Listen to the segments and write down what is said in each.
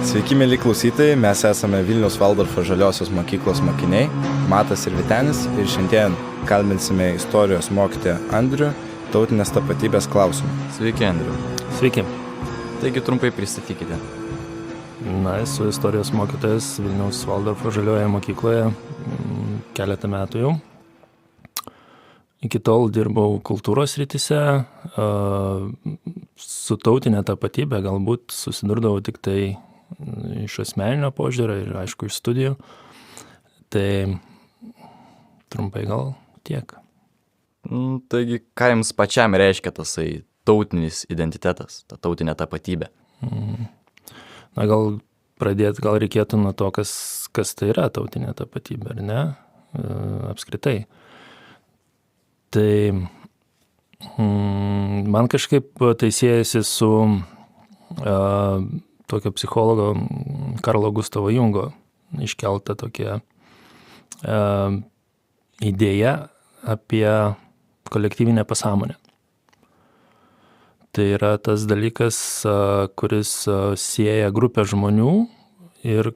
Sveiki, mėly klausytojai, mes esame Vilniaus Valdorfo žaliosios mokyklos mokiniai, Matas ir Vytenis, ir šiandien kalbinsime istorijos mokytoją Andrių tautinės tapatybės klausimų. Sveiki, Andriu. Sveiki. Taigi trumpai pristatykite. Esu istorijos mokytojas Vilniaus Valdorfo žaliojoje mokykloje keletą metų jau. Iki tol dirbau kultūros srityse, su tautinė tapatybė galbūt susidurdavau tik tai iš asmeninio požiūrio ir aišku iš studijų. Tai trumpai gal tiek. Taigi, ką jums pačiam reiškia tasai tautinis identitetas, ta tautinė tapatybė? Gal reikėtų nuo to, kas tai yra tautinė tapatybė, ar ne? Apskritai. Tai man kažkaip tai siejasi su tokio psichologo Karlo Gustavo Jungo iškelta tokia idėja apie kolektyvinę pasąmonę. Tai yra tas dalykas, kuris sieja grupę žmonių ir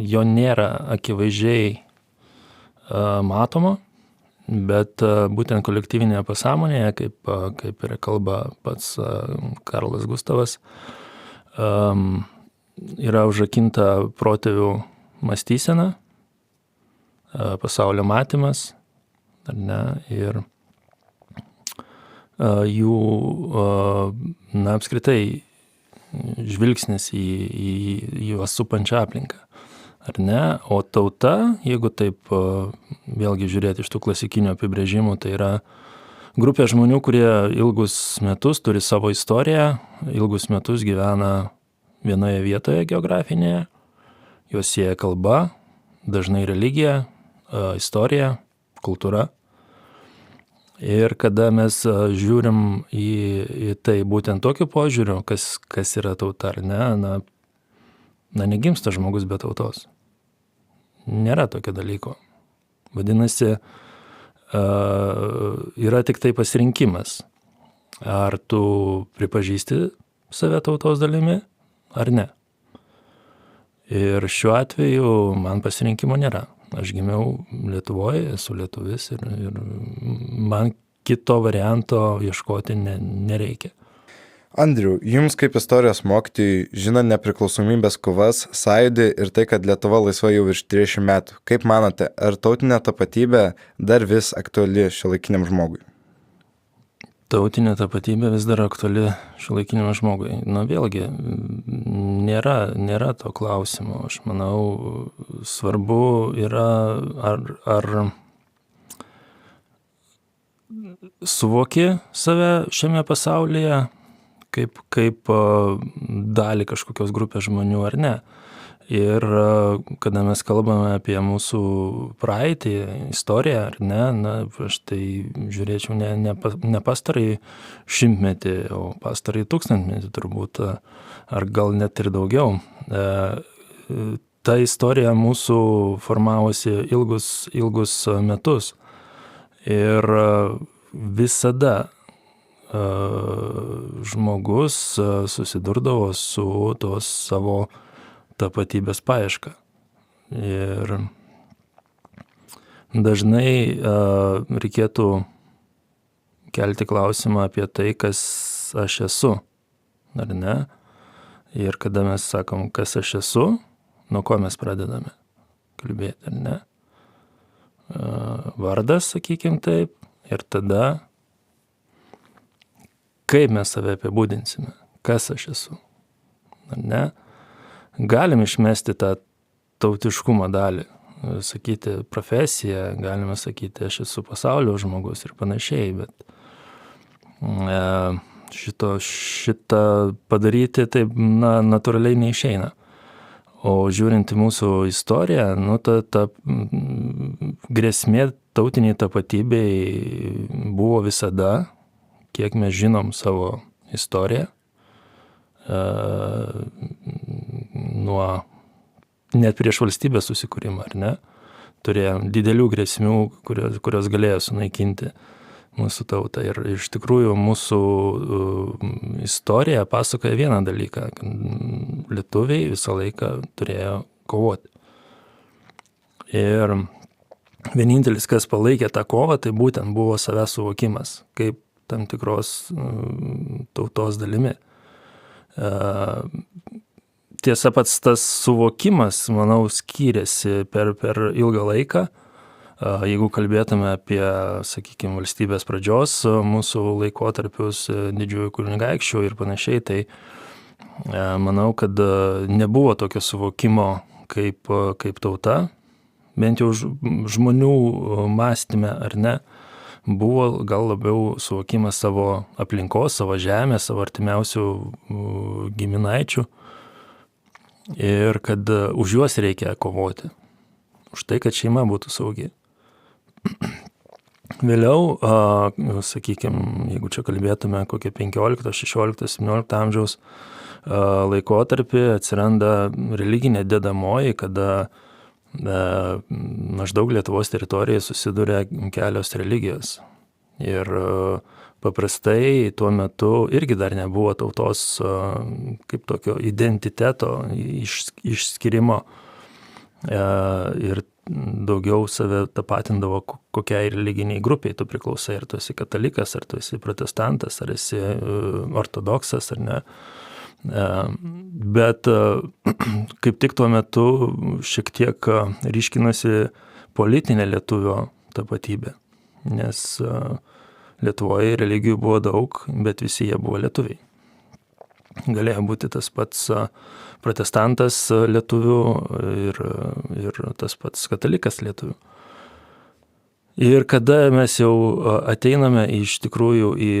jo nėra akivaizdžiai matomo, bet būtent kolektyvinėje pasąmonėje, kaip ir kalba pats Karlas Gustavas, yra užrakinta protėvių mąstysena, pasaulio matymas, ar ne, ir jų apskritai žvilgsnis į juos supančią aplinką. Ar ne? O tauta, jeigu taip vėlgi žiūrėti iš tų klasikinių apibrėžimų, tai yra grupė žmonių, kurie ilgus metus turi savo istoriją, ilgus metus gyvena vienoje vietoje geografinėje, juos sieja kalba, dažnai religija, istorija, kultūra. Ir kada mes žiūrim į tai būtent tokiu požiūriu, kas yra tauta, ar ne, negimsta žmogus be tautos. Nėra tokio dalyko. Vadinasi, yra tik tai pasirinkimas. Ar tu pripažįsti save tautos dalimi, ar ne. Ir šiuo atveju man pasirinkimo nėra. Aš gimiau Lietuvoje, esu lietuvis ir man kito varianto ieškoti nereikia. Andriu, jums kaip istorijos mokytojui žinant nepriklausomybės kovas, sąjūdį ir tai, kad Lietuva laisva jau virš 30 metų. Kaip manote, ar tautinė tapatybė dar vis aktuali šiuolaikiniam žmogui? Tautinė tapatybė vis dar aktuali šiuolaikiniam žmogui. Vėlgi, nėra to klausimo. Aš manau, svarbu yra, ar suvoki save šiame pasaulyje, kaip dalį kažkokios grupės žmonių ar ne. Ir kada mes kalbame apie mūsų praeitį, istoriją ar ne, aš tai žiūrėčiau ne pastarąjį šimtmetį, o pastarąjį tūkstantmetį turbūt, ar gal net ir daugiau. Ta istorija mūsų formavosi ilgus metus. Ir visada žmogus susidurdavo su tos savo tapatybės paieška. Ir dažnai reikėtų kelti klausimą apie tai, kas aš esu, ar ne? Ir kada mes sakom, kas aš esu, nuo ko mes pradedame kalbėti, ar ne? Vardas, sakykim taip, ir tada kaip mes save apibūdinsime, kas aš esu, ar ne? Galim išmesti tą tautiškumo dalį, sakyti profesiją, galime sakyti, aš esu pasaulio žmogus ir panašiai, bet šitą padaryti taip, natūraliai neišeina. O žiūrint į mūsų istoriją, ta grėsmė tautiniai tapatybei buvo visada, kiek mes žinom savo istoriją, nuo net prieš valstybės susikūrimą, ar ne, turėjom didelių grėsmių, kurios galėjo sunaikinti mūsų tautą. Ir iš tikrųjų mūsų istorija pasakoja vieną dalyką. lietuviai visą laiką turėjo kovoti. Ir vienintelis, kas palaikė tą kovą, tai būtent buvo savęs suvokimas, kaip tam tikros tautos dalimi. Tiesa, pats tas suvokimas, manau, skyrėsi per ilgą laiką. Jeigu kalbėtume apie, sakykime, valstybės pradžios mūsų laikotarpius didžiųjų kunigaikščių ir panašiai, tai manau, kad nebuvo tokio suvokimo kaip tauta, bent jau žmonių mąstyme ar ne, buvo gal labiau suvokimas savo aplinkos, savo žemės, savo artimiausių giminaičių ir kad už juos reikia kovoti, už tai, kad šeima būtų saugi. Vėliau, sakykime, jeigu čia kalbėtume kokie 15, 16, 17 amžiaus laikotarpį, atsiranda religinė dedamoji, kada maždaug Lietuvos teritorijoje susiduria kelios religijos. Ir paprastai tuo metu irgi dar nebuvo tautos kaip tokio identiteto išskyrimo ir daugiau save tapatindavo kokiai religiniai grupiai tu priklausai, ar tu esi katalikas, ar tu esi protestantas, ar esi ortodoksas, ar ne. Bet kaip tik tuo metu šiek tiek ryškinosi politinė lietuvio tapatybė, nes Lietuvoje religijų buvo daug, bet visi jie buvo lietuviai. Galėjo būti tas pats protestantas lietuvių ir tas pats katalikas lietuvių. Ir kada mes jau ateiname iš tikrųjų į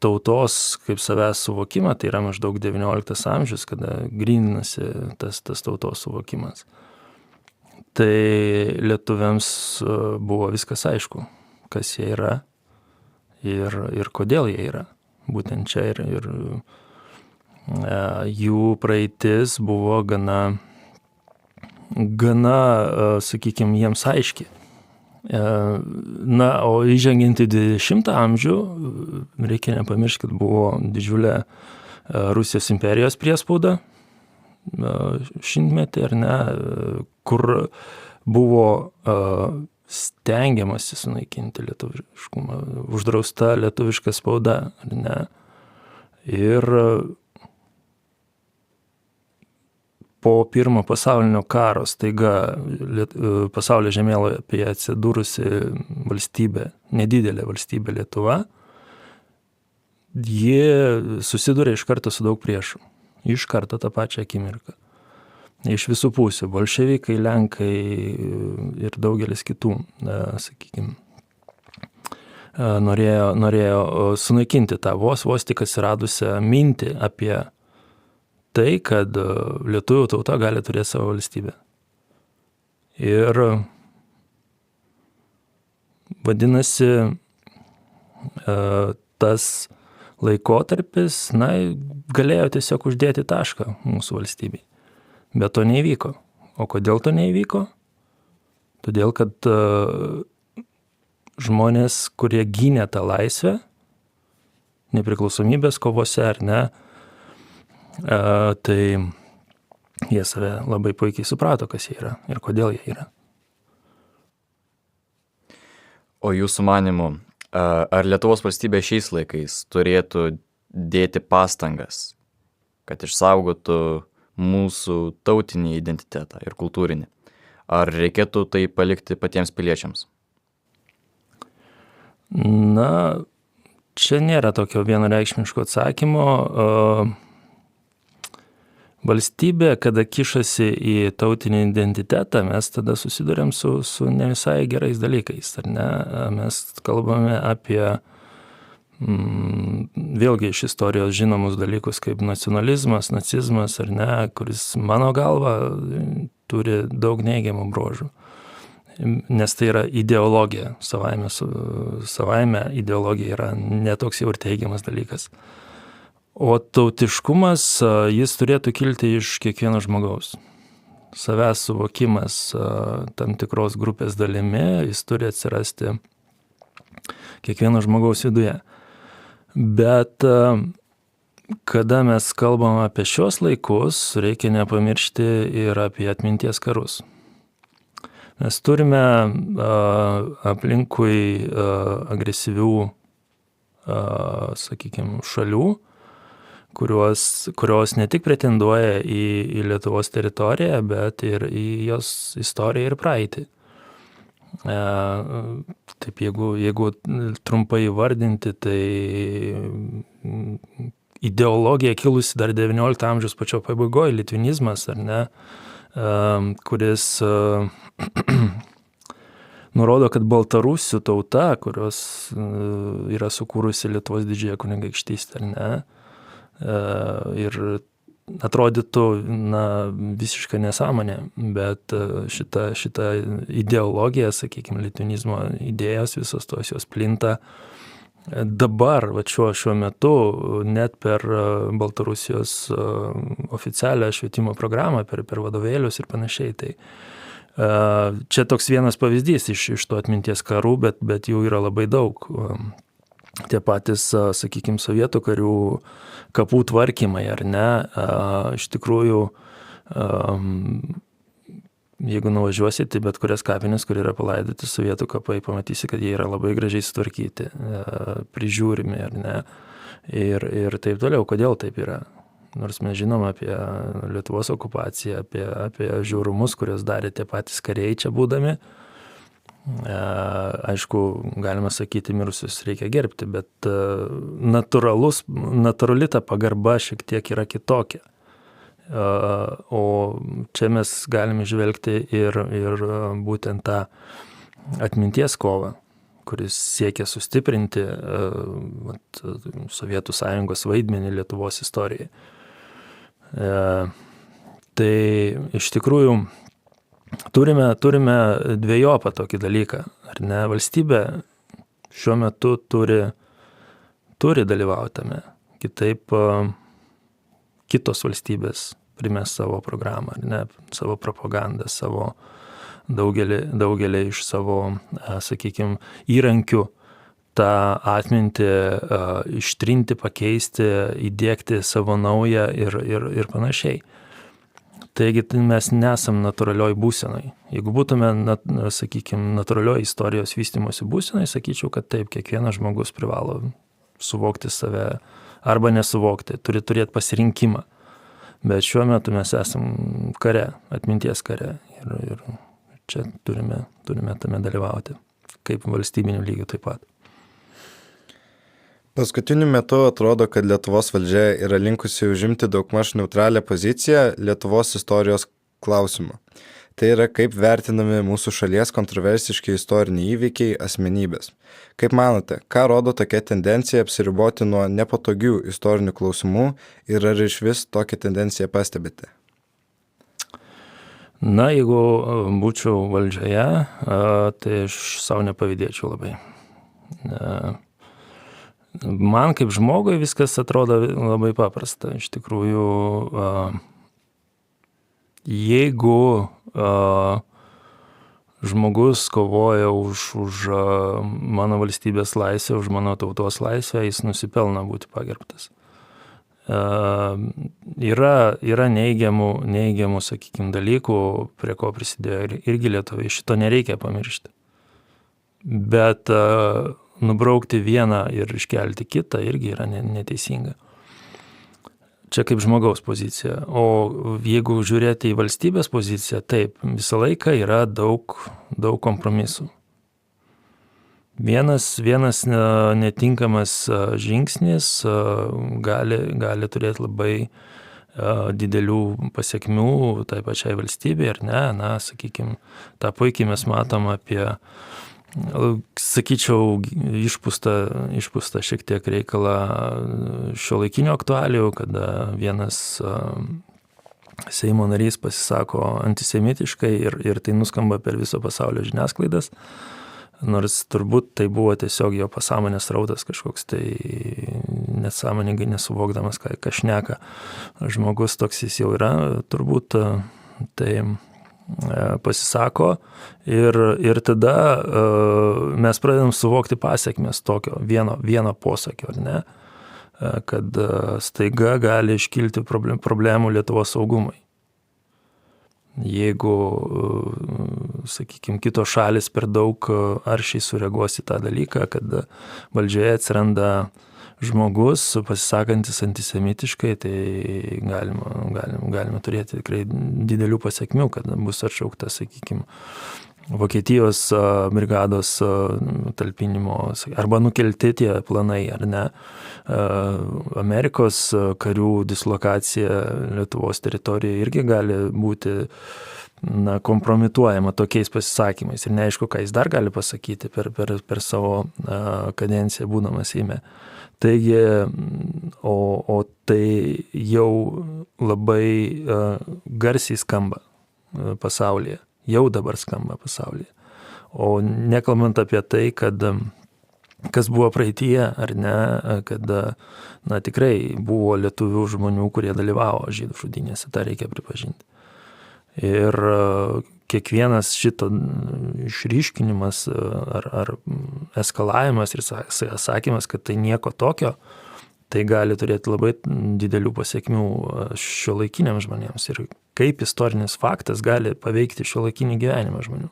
tautos kaip savęs suvokimą, tai yra maždaug 19 amžius, kada gryninasi tas tautos suvokimas. Tai lietuviams buvo viskas aišku, kas jie yra ir kodėl jie yra. Būtent čia ir jų praeitis buvo gana, sakykime, jiems aiški. Na, o įžengiant į 20 amžių, reikia nepamiršti, kad buvo didžiulė Rusijos imperijos priespauda, šimtmetį, ar ne, kur buvo stengiamasi sunaikinti lietuviškumą, uždrausta lietuviška spauda, ar ne. Ir po pirmo pasaulinio karo staiga pasaulio žemėlapyje atsidūrusi valstybė, nedidelė valstybė Lietuva, ji susiduria iš karto su daug priešų. Iš karto tą pačią akimirką. Iš visų pusių. Bolševikai, Lenkai ir daugelis kitų, sakykime, norėjo sunaikinti tą vos tik atsiradusią mintį apie tai, kad lietuvių tauta gali turėti savo valstybę. Ir vadinasi, tas laikotarpis, galėjo tiesiog uždėti tašką mūsų valstybei. Bet to neįvyko. O kodėl to neįvyko? Todėl, kad žmonės, kurie gynė tą laisvę, nepriklausomybės kovose ar ne, tai jie save labai puikiai suprato, kas jie yra ir kodėl jie yra. O jūsų manymu, ar Lietuvos valstybė šiais laikais turėtų dėti pastangas, kad išsaugotų mūsų tautinį identitetą ir kultūrinį? Ar reikėtų tai palikti patiems piliečiams? Na, čia nėra tokio vienareikšmiško atsakymo. Valstybė, kada kišasi į tautinį identitetą, mes tada susiduriam su ne visai gerais dalykais, ar ne? Mes kalbame apie vėlgi iš istorijos žinomus dalykus kaip nacionalizmas, nacizmas, ar ne, kuris mano galva turi daug neigiamų bruožų. Nes tai yra ideologija, savaime ideologija yra netoks jau ir teigiamas dalykas. O tautiškumas, jis turėtų kilti iš kiekvieno žmogaus. Savęs suvokimas tam tikros grupės dalimi, jis turi atsirasti kiekvieno žmogaus viduje. Bet kada mes kalbam apie šios laikus, reikia nepamiršti ir apie atminties karus. Mes turime aplinkui agresyvių, sakykime, šalių, kurios ne tik pretenduoja į Lietuvos teritoriją, bet ir į jos istoriją ir praeitį. Taip, jeigu trumpai vardinti, tai ideologija kilusi dar 19 amžiaus pačio pabaigoje, litvinizmas, ar ne, kuris nurodo, kad baltarusių tauta, kurios yra sukūrusi Lietuvos didžiąją kunigaikštystę, ar ne, ir atrodytų, visiška nesąmonė, bet šita ideologija, sakykime, litvinizmo idėjos, visos tos jos plinta dabar, šiuo metu, net per Baltarusijos oficialią švietimo programą, per vadovėlius ir panašiai. Tai čia toks vienas pavyzdys iš to atminties karų, bet jų yra labai daug. Tie patys, sakykime, sovietų karių kapų tvarkymai, ar ne, iš tikrųjų, jeigu nuvažiuosite, bet kurias kapines, kur yra palaidoti sovietų kapai, pamatysi, kad jie yra labai gražiai sutvarkyti, prižiūrimi, ar ne, ir taip toliau. Kodėl taip yra? Nors mes žinom apie Lietuvos okupaciją, apie žiaurumus, kurios darė tie patys kariai čia būdami. Aišku, galima sakyti, mirusius reikia gerbti, bet natūrali ta pagarba šiek tiek yra kitokia. O čia mes galime žvelgti ir būtent tą atminties kovą, kuris siekia sustiprinti Sovietų Sąjungos vaidmenį Lietuvos istorijai. Tai iš tikrųjų turime dvejopą tokį dalyką, ar ne? Valstybė šiuo metu turi dalyvauti tame. Kitaip kitos valstybės primės savo programą, ar ne? Savo propagandą, savo daugelį iš savo, sakykime, įrankių tą atmintį ištrinti, pakeisti, įdiegti savo naują ir panašiai. Taigi mes nesam natūralioj būsenoj. Jeigu būtume, sakykime, natūralioj istorijos vystymosi būsenoj, sakyčiau, kad taip, kiekvienas žmogus privalo suvokti save arba nesuvokti, turi turėti pasirinkimą. Bet šiuo metu mes esam kare, atminties kare ir čia turime tame dalyvauti, kaip valstybinių lygių taip pat. Paskutiniu metu atrodo, kad Lietuvos valdžia yra linkusi užimti daugmaž neutralią poziciją Lietuvos istorijos klausimu. Tai yra, kaip vertinami mūsų šalies kontroversiški istoriniai įvykiai, asmenybės. Kaip manote, ką rodo tokia tendencija apsiriboti nuo nepatogių istorinių klausimų ir ar išvis tokią tendenciją pastebite? Jeigu būčiau valdžioje, tai aš savo nepavydėčiau labai. Man kaip žmogui viskas atrodo labai paprasta. Iš tikrųjų, jeigu žmogus kovoja už mano valstybės laisvę, už mano tautos laisvę, jis nusipelna būti pagerbtas. Yra neigiamų, sakykime, dalykų, prie ko prisidėjo irgi lietuviai. Šito nereikia pamiršti. Bet nubraukti vieną ir iškelti kitą irgi yra neteisinga. Čia kaip žmogaus pozicija. O jeigu žiūrėti į valstybės poziciją, taip, visą laiką yra daug kompromisų. Vienas netinkamas žingsnis gali turėti labai didelių pasiekmių tai pačiai valstybei, ar ne, sakykime, tą puikiai mes matom apie, sakyčiau, išpūstą šiek tiek reikalą šiuolaikinių aktualijų, kada vienas Seimo narys pasisako antisemitiškai ir tai nuskamba per viso pasaulio žiniasklaidas, nors turbūt tai buvo tiesiog jo pasąmonės rautas kažkoks tai nesąmoningai nesuvokdamas, ką šneka žmogus, toks jis jau yra, turbūt tai pasisako ir tada mes pradedam suvokti pasekmes tokio vieno posakio, ar ne? kad staiga gali iškilti problemų Lietuvos saugumui. Jeigu, sakykime, kitos šalis per daug aršiai sureaguos į tą dalyką, kad valdžioje atsiranda žmogus pasisakantis antisemitiškai, tai galima turėti tikrai didelių pasekmių, kad bus atšaukta, sakykime, Vokietijos brigados talpinimo arba nukelti tie planai, ar ne. Amerikos karių dislokacija Lietuvos teritorijoje irgi gali būti kompromituojama tokiais pasisakymais. Ir neaišku, ką jis dar gali pasakyti per savo kadenciją būdamas Seime. Taigi, o tai jau labai garsiai skamba pasaulyje. Jau dabar skamba pasaulyje. O nekalbant apie tai, kad kas buvo praeityje, ar ne, kad tikrai buvo lietuvių žmonių, kurie dalyvavo žydų žudynėse, tą reikia pripažinti. Ir kiekvienas šito išryškinimas ar eskalavimas ir sakymas, kad tai nieko tokio, tai gali turėti labai didelių pasiekmių šiuolaikiniams žmonėms ir kaip istorinis faktas gali paveikti šiuolaikinį gyvenimą žmonių.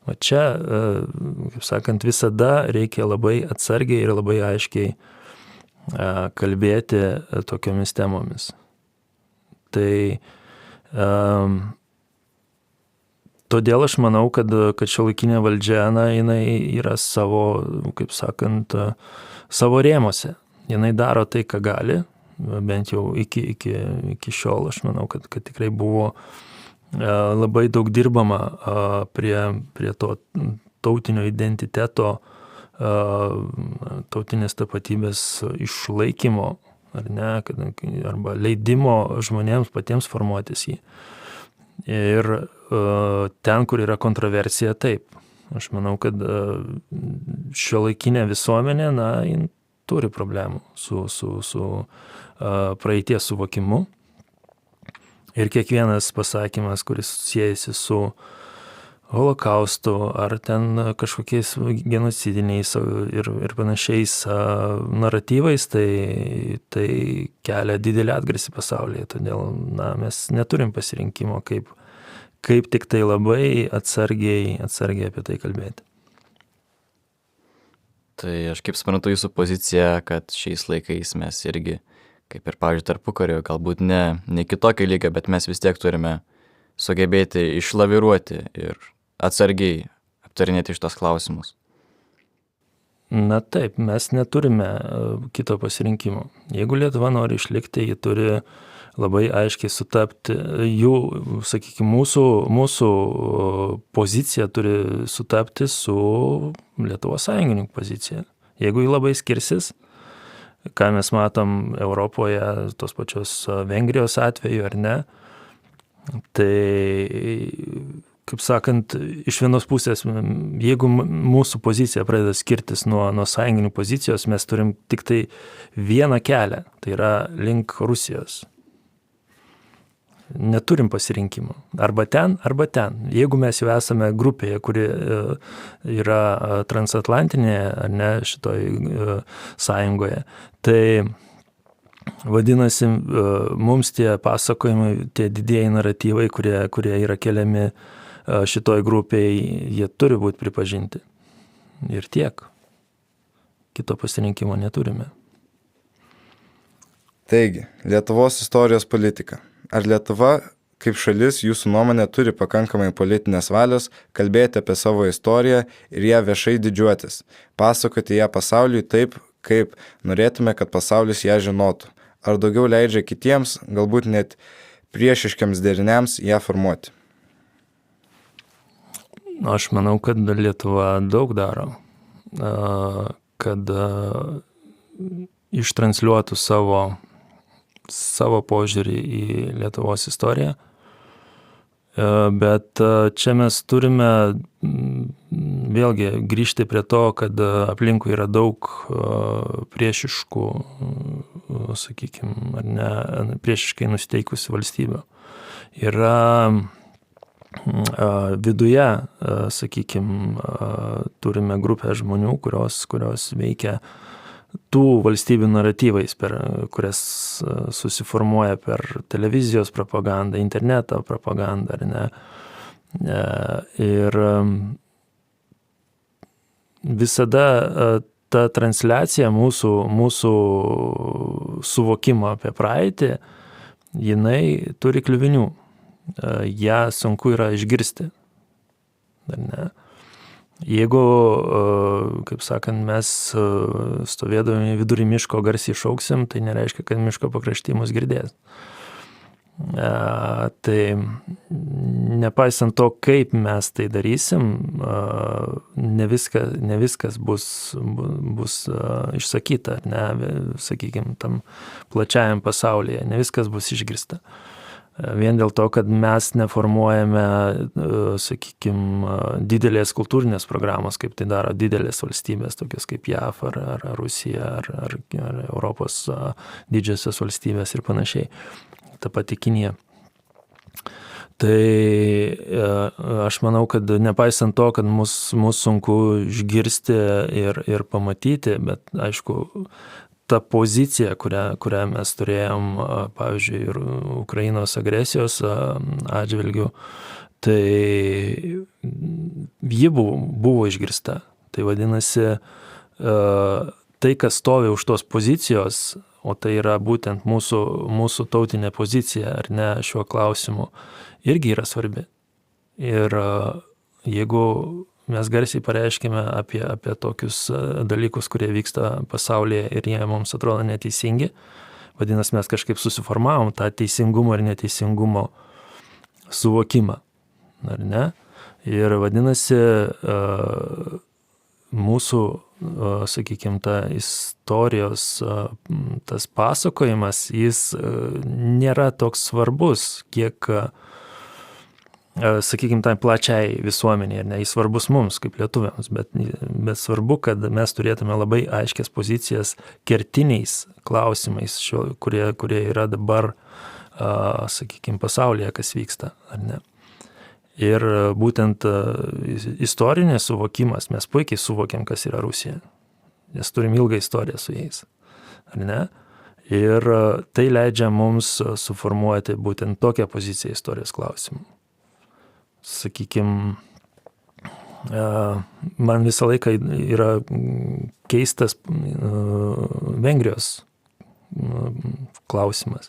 O čia, kaip sakant, visada reikia labai atsargiai ir labai aiškiai kalbėti tokiomis temomis. Tai todėl aš manau, kad šiuolaikinė valdžia, jinai yra savo, kaip sakant, savo rėmose. Jinai daro tai, ką gali, bent jau iki šiol, aš manau, kad tikrai buvo labai daug dirbama prie to tautinio identiteto, tautinės tapatybės išlaikymo, ar ne, arba leidimo žmonėms patiems formuotis jį. Ir ten, kur yra kontroversija, taip. Aš manau, kad šiuolaikinė visuomenė, jin turi problemų su praeities suvokimu. Ir kiekvienas pasakymas, kuris siejasi su holokaustu ar ten kažkokiais genocidiniais ir panašiais naratyvais, tai kelia didelį atgarsį pasaulyje. Todėl mes neturim pasirinkimo, kaip tik tai labai atsargiai apie tai kalbėti. Tai aš kaip suprantu jūsų poziciją, kad šiais laikais mes irgi, kaip ir, pavyzdžiui, tarpukario, galbūt ne kitokio lygio, bet mes vis tiek turime sugebėti išlaviruoti ir atsargiai aptarinėti šitos klausimus. Na taip, mes neturime kito pasirinkimo. Jeigu Lietuva nori išlikti, ji turi labai aiškiai sutapti, jų, sakykime, mūsų pozicija turi sutapti su Lietuvos sąjungininkų pozicija. Jeigu ji labai skirsis, ką mes matom Europoje, tos pačios Vengrijos atveju ar ne, tai, kaip sakant, iš vienos pusės, jeigu mūsų pozicija pradeda skirtis nuo sąjungininkų pozicijos, mes turim tik tai vieną kelią, tai yra link Rusijos. Neturim pasirinkimo. Arba ten. Jeigu mes jau esame grupėje, kuri yra transatlantinėje, ar ne, šitoj sąjungoje, tai vadinasi, mums tie pasakojimai, tie didieji naratyvai, kurie yra keliami šitoj grupėje, jie turi būti pripažinti. Ir tiek. Kito pasirinkimo neturime. Taigi, Lietuvos istorijos politika. Ar Lietuva, kaip šalis, jūsų nuomonė, turi pakankamai politinės valios kalbėti apie savo istoriją ir ją viešai didžiuotis, pasakoti ją pasauliui taip, kaip norėtume, kad pasaulis ją žinotų? Ar daugiau leidžia kitiems, galbūt net priešiškiams deriniams ją formuoti? Aš manau, kad Lietuva daug daro, kad ištransliuotų savo požiūrį į Lietuvos istoriją. Bet čia mes turime vėlgi grįžti prie to, kad aplinkui yra daug priešiškų, sakykime, ar ne, priešiškai nusiteikusių valstybių. Yra viduje, sakykime, turime grupę žmonių, kurios veikia tų valstybių naratyvais, per kurias susiformuoja per televizijos propagandą, interneto propagandą, ar ne. Ir visada ta transliacija mūsų suvokimo apie praeitį, jinai turi kliuvinių. Ja sunku yra išgirsti. Ar ne? Jeigu, kaip sakant, mes stovėdami vidury miško garsiai šauksim, tai nereiškia, kad miško pakrašty mus girdės. Tai nepaisant to, kaip mes tai darysim, ne viskas bus išsakyta, ne, sakykime, tam plačiajam pasaulyje, ne viskas bus išgirsta. Vien dėl to, kad mes neformuojame, sakykime, didelės kultūrinės programos, kaip tai daro didelės valstybės, tokios kaip JAV ar Rusija ar Europos didžiosios valstybės ir panašiai. Ta pati Kinija. Tai aš manau, kad nepaisant to, kad mus sunku išgirsti ir pamatyti, bet aišku, ta pozicija, kurią mes turėjom, pavyzdžiui, ir Ukrainos agresijos atžvilgių, tai ji buvo išgirsta. Tai vadinasi, tai, kas stovi už tos pozicijos, o tai yra būtent mūsų tautinė pozicija, ar ne, šiuo klausimu, irgi yra svarbi. Ir jeigu mes garsiai pareiškime apie tokius dalykus, kurie vyksta pasaulyje ir jie mums atrodo neteisingi, vadinasi, mes kažkaip susiformavom tą teisingumo ir neteisingumo suvokimą, ar ne? Ir vadinasi, mūsų, sakykime, ta istorijos, tas pasakojimas, jis nėra toks svarbus, kiek sakykime, tai plačiai visuomeniai, ne, jis svarbus mums kaip lietuviams, bet svarbu, kad mes turėtume labai aiškias pozicijas kertiniais klausimais, kurie yra dabar, sakykime, pasaulyje, kas vyksta, ar ne. Ir būtent istorinės suvokimas, mes puikiai suvokiam, kas yra Rusija, nes turim ilgą istoriją su jais, ar ne. Ir tai leidžia mums suformuoti būtent tokią poziciją istorijos klausimų. Sakykime, man visą laiką yra keistas Vengrijos klausimas.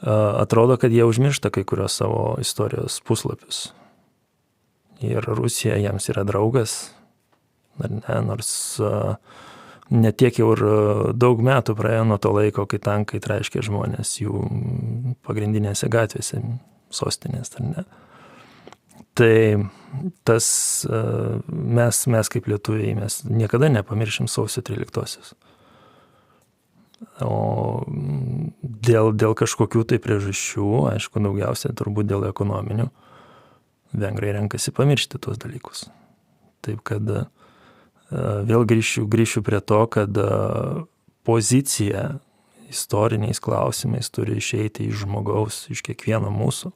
Atrodo, kad jie užmiršta kai kurios savo istorijos puslapius. Ir Rusija jiems yra draugas, ar ne, nors netiek jau ir daug metų praėjo nuo to laiko, kai tankai traiškė žmonės jų pagrindinėse gatvėse, sostinės, ar ne. Tai tas mes kaip lietuviai, mes niekada nepamiršim sausio 13-osios. O dėl kažkokių tai priežasčių, aišku, daugiausiai turbūt dėl ekonominių, vengrai renkasi pamiršti tuos dalykus. Taip kad vėl grįšiu prie to, kad pozicija istoriniais klausimais turi išeiti iš žmogaus, iš kiekvieno mūsų.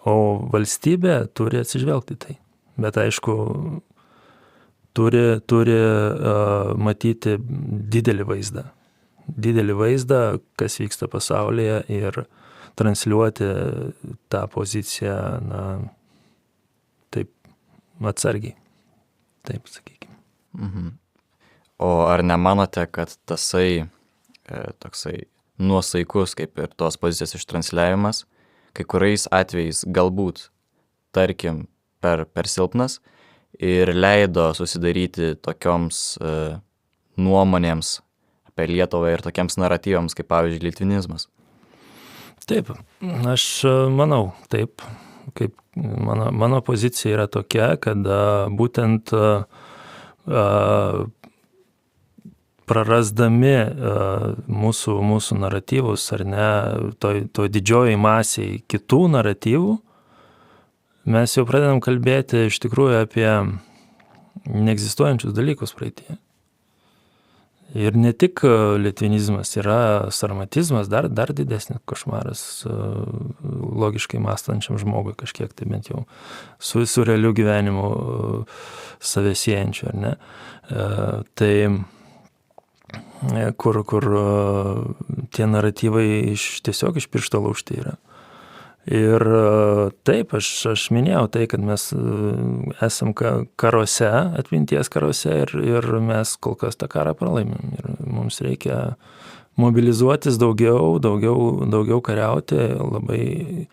O valstybė turi atsižvelgti tai. Bet aišku, turi matyti didelį vaizdą. Didelį vaizdą, kas vyksta pasaulyje ir transliuoti tą poziciją, na, taip atsargiai. Taip, sakykime. Mhm. O ar nemanote, kad tasai toksai nuosaikus, kaip ir tos pozicijos ištransliavimas, kai kuriais atvejais galbūt, tarkim, per silpnas ir leido susidaryti tokioms nuomonėms apie Lietuvą ir tokiems naratyvams, kaip pavyzdžiui litvinizmas? Taip, aš manau, taip, kaip mano pozicija yra tokia, kad būtent prarasdami mūsų naratyvus, ar ne, to didžioji masiai kitų naratyvų, mes jau pradedam kalbėti iš tikrųjų apie neegzistuojančius dalykus praeityje. Ir ne tik litvinizmas, yra sarmatizmas, dar didesnis košmaras logiškai mąstančiam žmogui kažkiek, tai bent jau su realiu gyvenimu save siejančiu, ar ne? Tai kur tie naratyvai tiesiog iš piršto laužti yra. Ir taip, aš minėjau tai, kad mes esam karuose, atminties karuose ir mes kol kas tą karą pralaimim. Ir mums reikia mobilizuotis daugiau kariauti, labai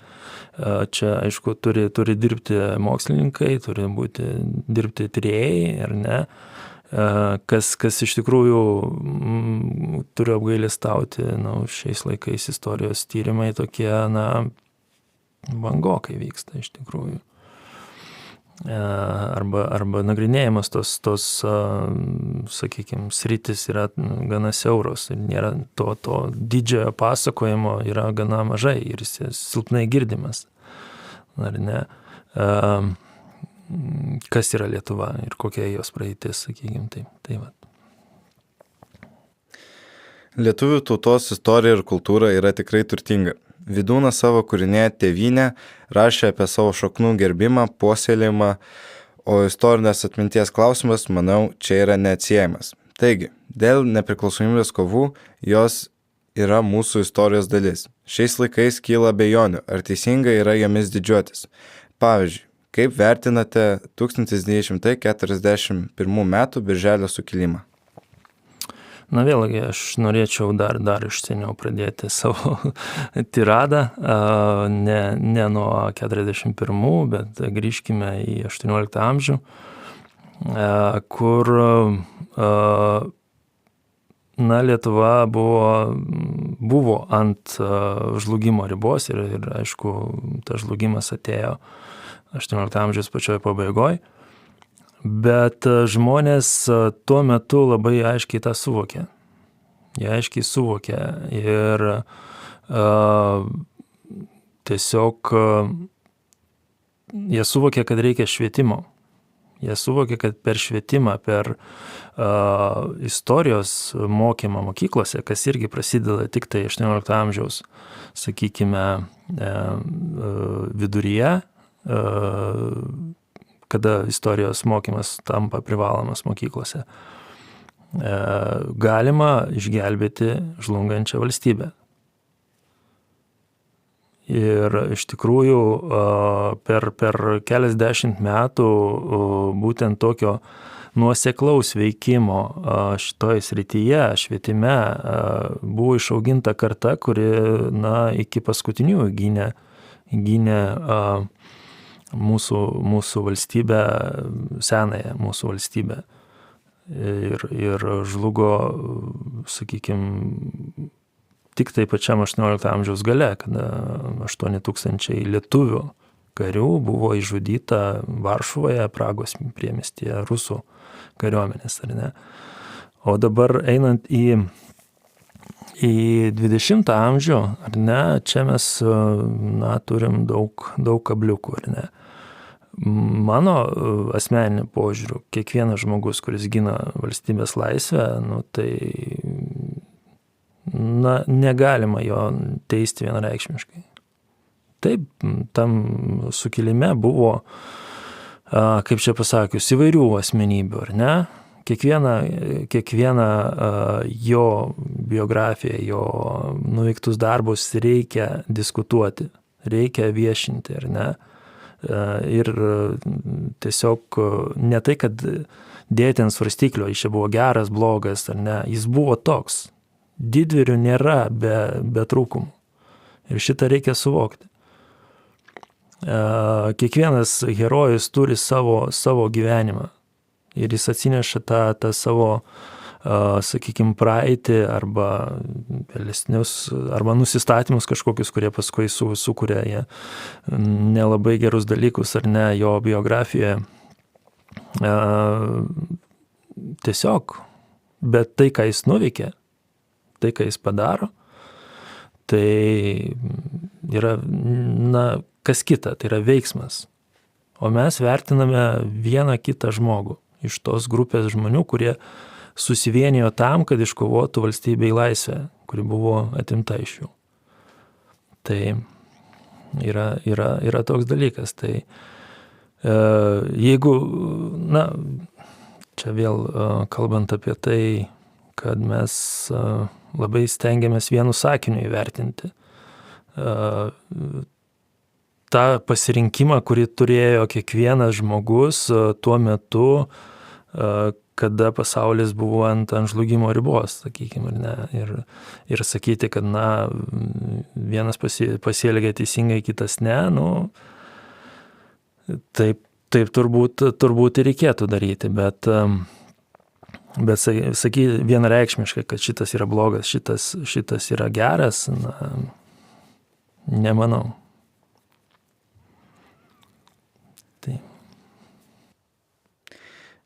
čia, aišku, turi dirbti mokslininkai, turi dirbti tyrėjai, ar ne? Kas iš tikrųjų turiu apgailestauti, šiais laikais istorijos tyrimai tokie, vangokai vyksta iš tikrųjų. Arba nagrinėjimas tos sakykime, sritis yra gana siauros ir nėra to didžiojo pasakojimo yra gana mažai ir jis silpnai girdimas. Ar ne? Kas yra Lietuva ir kokia jos praeitis, sakykime, taip. Tai va. Lietuvių tautos istorija ir kultūra yra tikrai turtinga. Vydūnas savo kūrinėje Tėvynė rašė apie savo šaknų gerbimą, puoselėjimą, o istorinės atminties klausimas, manau, čia yra neatsiejamas. Taigi, dėl nepriklausomybės kovų jos yra mūsų istorijos dalis. Šiais laikais kyla abejonių, ar teisinga yra jomis didžiuotis. Pavyzdžiui, kaip vertinate 1941 metų Birželio sukilimą? Vėlgi, aš norėčiau dar iš seniau pradėti savo tiradą, ne nuo 41, bet grįžkime į 18 amžių, kur Lietuva buvo ant žlugimo ribos ir aišku, tas žlugimas atėjo 18 amžiaus pačioje pabaigoje. Bet žmonės tuo metu labai aiškiai tą suvokė. Jie aiškiai suvokė ir tiesiog jie suvokė, kad reikia švietimo. Jie suvokė, kad per švietimą, per istorijos mokymą mokyklose, kas irgi prasideda tik tai 18 amžiaus, sakykime, viduryje, kada istorijos mokymas tampa privalomas mokyklose, galima išgelbėti žlungančią valstybę. Ir iš tikrųjų per keliasdešimt metų būtent tokio nuoseklaus veikimo šitoje srityje, švietime, buvo išauginta karta, kuri iki paskutinių gynė mūsų valstybę, senąją mūsų valstybę. Ir žlugo, sakykime, tik tai pačiam 18 amžiaus gale, kada 8000 lietuvių karių buvo išžudyta Varšuvoje, Pragos priemiestyje rusų kariuomenės, ar ne? O dabar einant į 20 amžių, ar ne, čia mes turim daug kabliukų, ar ne? Mano asmeniniu požiūriu, kiekvienas žmogus, kuris gina valstybės laisvę, tai negalima jo teisti vienareikšmiškai. Taip, tam sukilime buvo, kaip čia pasakius, įvairių asmenybių, ar ne? Kiekvieną jo biografiją, jo nuveiktus darbus reikia diskutuoti, reikia viešinti, ar ne? Ir tiesiog ne tai, kad dėti ant svarstyklio, jis čia buvo geras, blogas, ar ne, jis buvo toks. Didvyrių nėra be trūkumų. Ir šitą reikia suvokti. Kiekvienas herojus turi savo gyvenimą. Ir jis atsineša tą savo, sakykime, praeitį arba vėlesnius, arba nusistatymus kažkokius, kurie paskui sukuria jie nelabai gerus dalykus, ar ne, jo biografijoje. Tiesiog, bet tai, ką jis nuveikė, tai, ką jis padaro, tai yra, kas kita, tai yra veiksmas. O mes vertiname vieną kitą žmogų iš tos grupės žmonių, kurie susivienijo tam, kad iškovotų valstybei laisvę, kuri buvo atimta iš jų. Tai yra toks dalykas. Tai jeigu, čia vėl kalbant apie tai, kad mes labai stengiamės vienu sakiniu įvertinti tą pasirinkimą, kurį turėjo kiekvienas žmogus tuo metu, kada pasaulis buvo ant žlugimo ribos, sakykime, ar ne. Ir sakyti, kad, vienas pasielgia teisingai, kitas ne, taip turbūt ir reikėtų daryti, bet sakyti vienareikšmiškai, kad šitas yra blogas, šitas yra geras, nemanau.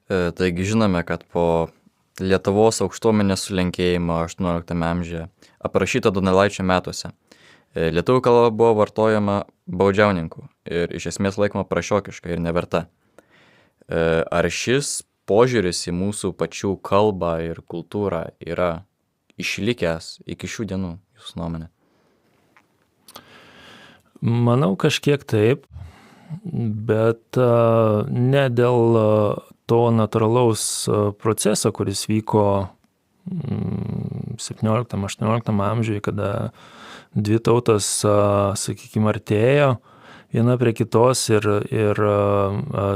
Taigi žinome, kad po Lietuvos aukštuomenės sulenkėjimo 18 amžiuje aprašyta Donelaičio metuose lietuvių kalba buvo vartojama baudžiauninkų ir iš esmės laikoma prašiokiška ir neverta. Ar šis požiūris į mūsų pačių kalbą ir kultūrą yra išlikęs iki šių dienų, jūsų nuomonė? Manau, kažkiek taip, bet ne dėl to natūralaus proceso, kuris vyko 17-18 amžiuje, kada dvi tautos, sakykime, artėjo viena prie kitos ir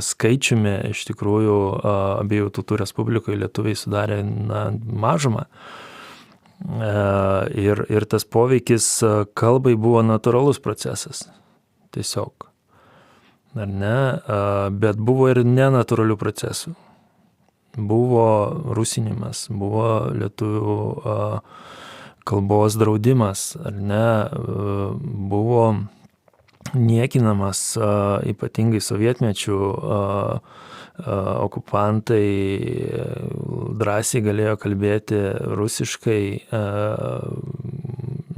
skaičiumi iš tikrųjų abiejų tautų respublikoje lietuviai sudarė mažumą. Ir tas poveikis kalbai buvo natūralus procesas. Tiesiog. Ar ne? Bet buvo ir nenatūralių procesų. Buvo rusinimas, buvo lietuvių kalbos draudimas, ar ne? Buvo niekinamas, ypatingai sovietmečių, okupantai drąsiai galėjo kalbėti rusiškai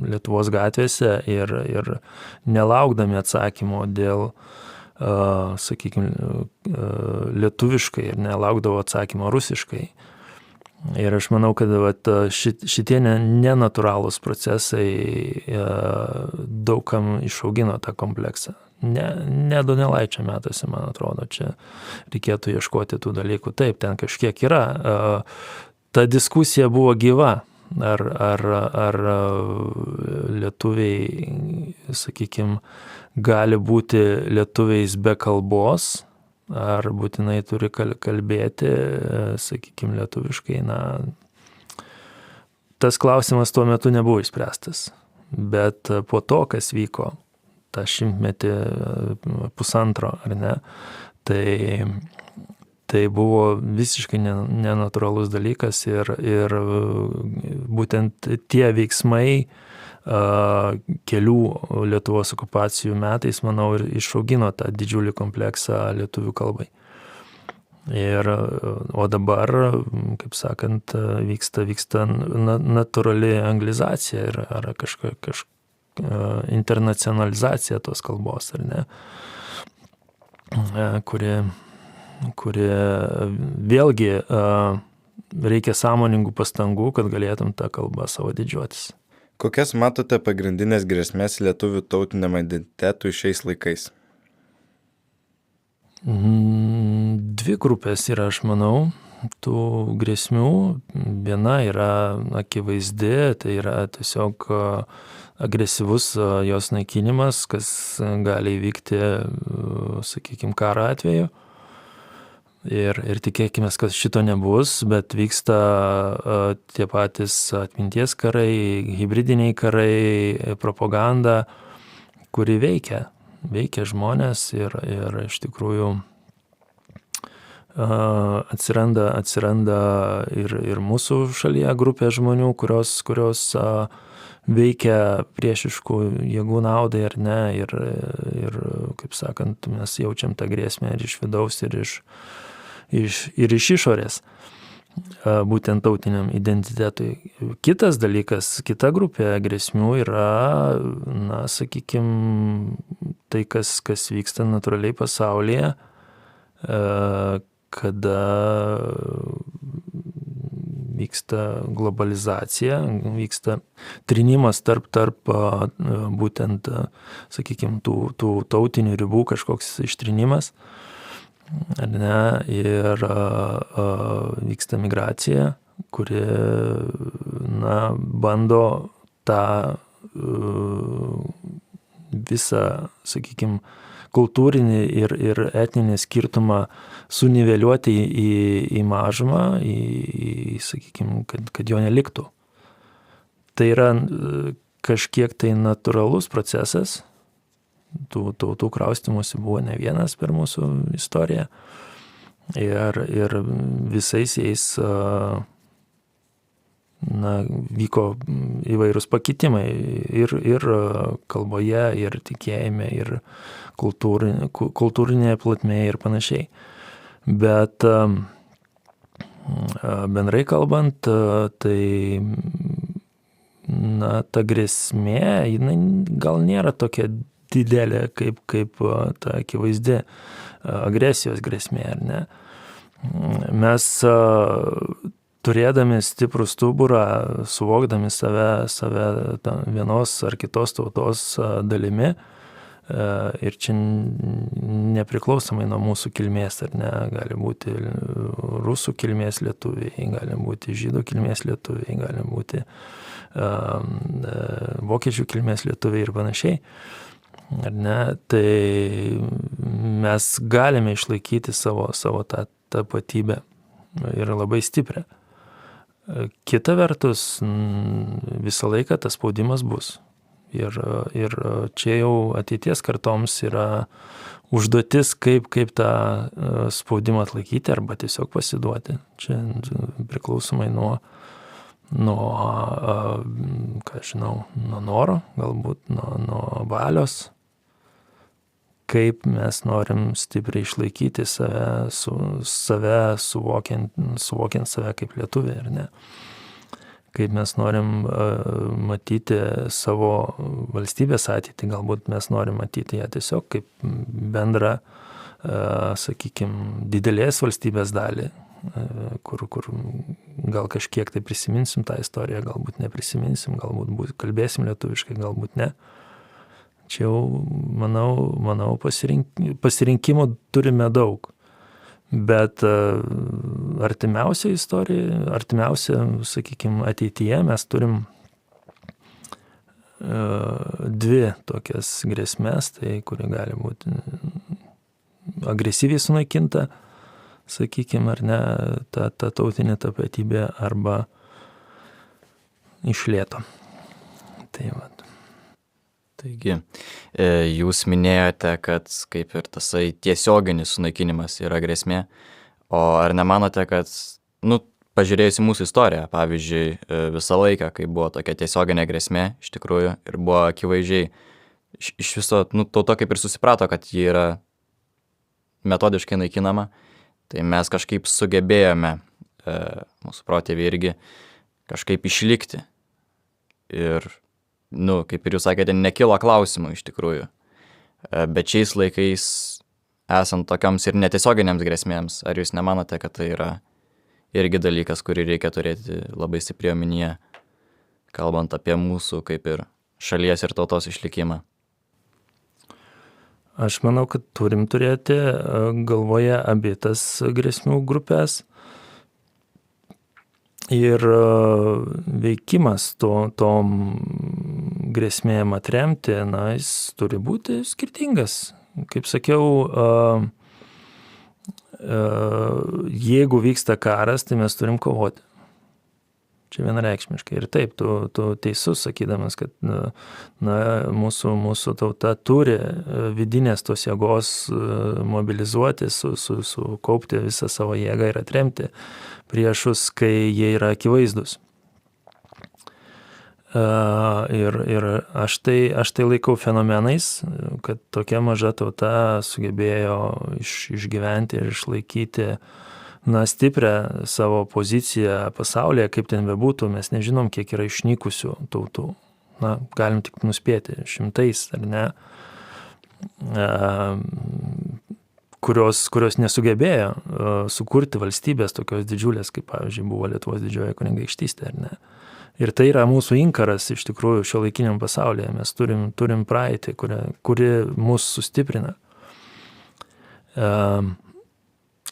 Lietuvos gatvėse ir nelaukdami atsakymo dėl, sakykime, lietuviškai ir nelaukdavo atsakymo rusiškai. Ir aš manau, kad šitie nenatūralūs procesai daugam išaugino tą kompleksą. Ne Donelaičio metuose, man atrodo, čia reikėtų ieškoti tų dalykų. Taip, ten kažkiek yra. Ta diskusija buvo gyva. Ar lietuviai, sakykime, gali būti lietuviais be kalbos, ar būtinai turi kalbėti, sakykime, lietuviškai. Tas klausimas tuo metu nebuvo išspręstas. Bet po to, kas vyko, tą šimtmetį pusantro, ar ne, tai buvo visiškai nenatūralus dalykas ir būtent tie veiksmai kelių Lietuvos okupacijų metais, manau, ir išaugino tą didžiulį kompleksą lietuvių kalbai. O dabar, kaip sakant, vyksta natūrali anglizacija ar kažkokia internacionalizacija tos kalbos, ar ne, kuri vėlgi reikia sąmoningų pastangų, kad galėtum tą kalbą savo didžiuotis. Kokias matote pagrindinės grėsmės lietuvių tautiniam identitetui šiais laikais? Dvi grupės yra, aš manau, tų grėsmių. Viena yra akivaizdi, tai yra tiesiog agresyvus jos naikinimas, kas gali įvykti, sakykime, karo atveju. Ir tikėkime, kad šito nebus, bet vyksta tie patys atminties karai, hibridiniai karai, propaganda, kuri veikia žmonės ir iš tikrųjų atsiranda ir mūsų šalyje grupė žmonių, kurios veikia priešiškų jėgų naudai ar ne, ir kaip sakant, mes jaučiam tą grėsmę ir iš vidaus, ir iš išorės, būtent tautiniam identitetui. Kitas dalykas, kita grupė grėsmių yra, sakykime, tai, kas vyksta natūraliai pasaulyje, kada vyksta globalizacija, vyksta trinimas tarp būtent, sakykime, tų tautinių ribų, kažkoks ištrinimas, ar ne, ir vyksta migracija, kuri, bando tą visą, sakykime, kultūrinį ir etninį skirtumą suniveliuoti į mažumą, sakykime, kad jo neliktų. Tai yra kažkiek tai natūralus procesas, tų tautų kraustymosi buvo ne vienas per mūsų istoriją ir visais jais vyko įvairūs pakitimai ir kalboje, ir tikėjime, ir kultūrinėje plotmėje ir panašiai. Bet bendrai kalbant, tai ta grėsmė, jinai gal nėra tokia didelė, kaip ta akivaizdi agresijos grėsmė, ar ne? Mes turėdami stiprų stuburą, suvokdami save vienos ar kitos tautos dalimi, ir čia nepriklausomai nuo mūsų kilmės, ar ne, gali būti rusų kilmės lietuviai, gali būti žydų kilmės lietuviai, gali būti vokiečių kilmės lietuviai ir panašiai, ar ne, tai mes galime išlaikyti savo tą tapatybę ir labai stiprią. Kita vertus, visą laiką tas spaudimas bus. Ir čia jau ateities kartoms yra užduotis, kaip tą spaudimą atlaikyti arba tiesiog pasiduoti. Čia priklausomai nuo noro, galbūt nuo valios, kaip mes norim stipriai išlaikyti save suvokiant save kaip lietuvį, ar ne? Kaip mes norim matyti savo valstybės ateitį, galbūt mes norim matyti ją tiesiog kaip bendrą, sakykime, didelės valstybės dalį, kur gal kažkiek tai prisiminsim tą istoriją, galbūt neprisiminsim, galbūt kalbėsim lietuviškai, galbūt ne. Čia jau, manau, pasirinkimų turime daug. Bet artimiausia istorija, sakykime, ateityje mes turim dvi tokias grėsmės, tai kuri gali būti agresyviai sunaikinta, sakykime, ar ne, ta tautinė tapatybė arba iš lėto. Tai va. Taigi, jūs minėjote, kad kaip ir tasai tiesioginis sunaikinimas yra grėsmė, o ar nemanote, kad, pažiūrėjus į mūsų istoriją, pavyzdžiui, visą laiką, kai buvo tokia tiesioginė grėsmė, iš tikrųjų, ir buvo akivaizdžiai, iš viso, tauta kaip ir susiprato, kad ji yra metodiškai naikinama, tai mes kažkaip sugebėjome, mūsų protėviai irgi, kažkaip išlikti. Ir kaip ir jūs sakėte, nekilo klausimų iš tikrųjų. Bet šiais laikais, esant tokioms ir netiesioginėms grėsmėms, ar jūs nemanote, kad tai yra irgi dalykas, kurį reikia turėti labai stipriai omenyje, kalbant apie mūsų kaip ir šalies ir tautos išlikimą? Aš manau, kad turim turėti galvoje abi tas grėsmių grupės. Ir veikimas tom grėsmėm atremti, jis turi būti skirtingas. Kaip sakiau, jeigu vyksta karas, tai mes turim kovoti. Čia vienareikšmiškai. Ir taip, tu teisus, sakydamas, kad mūsų tauta turi vidinės tos jėgos mobilizuoti, sukaupti visą savo jėgą ir atremti priešus, kai jie yra akivaizdus. Ir aš tai laikau fenomenais, kad tokia maža tauta sugebėjo išgyventi ir išlaikyti stiprią savo poziciją pasaulyje, kaip ten bebūtų, mes nežinom, kiek yra išnykusių tautų. Galim tik nuspėti, šimtais, ar ne. kurios nesugebėjo sukurti valstybės tokios didžiulės, kaip pavyzdžiui buvo Lietuvos didžioji kunigaikštystė, ar ne? Ir tai yra mūsų inkaras iš tikrųjų šiuolaikiniam pasaulyje. Mes turim praeitį, kuri mus sustiprina.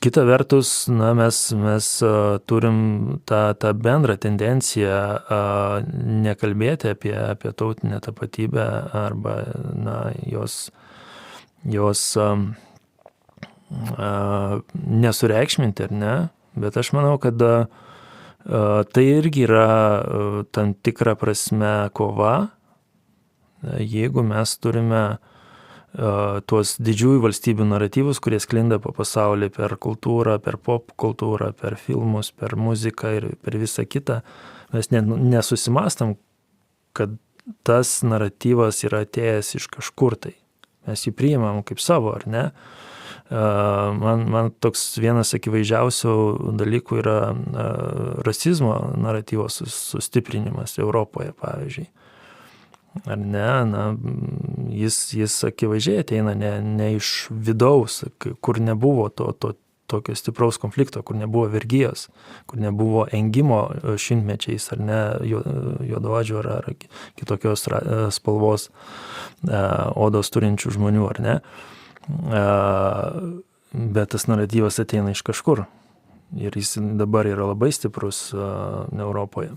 Kita vertus, mes turim tą bendrą tendenciją nekalbėti apie tautinę tapatybę arba jos nesureikšminti, ar ne? Bet aš manau, kad tai irgi yra tam tikra prasme kova, jeigu mes turime tuos didžiųjų valstybių naratyvus, kurie sklinda po pasaulį per kultūrą, per pop kultūrą, per filmus, per muziką ir per visą kitą, mes nesusimastam, kad tas naratyvas yra atėjęs iš kažkur tai. Mes jį priimam kaip savo, ar ne? Man toks vienas akivaizdžiausių dalykų yra rasizmo naratyvo sustiprinimas Europoje, pavyzdžiui. Ar ne? Jis akivaizdžiai ateina ne iš vidaus, kur nebuvo tokio stipraus konflikto, kur nebuvo vergijos, kur nebuvo engimo šimtmečiais, ar ne, juodaodžių ar kitokios spalvos odos turinčių žmonių, ar ne. Bet tas naratyvas ateina iš kažkur ir jis dabar yra labai stiprus Europoje.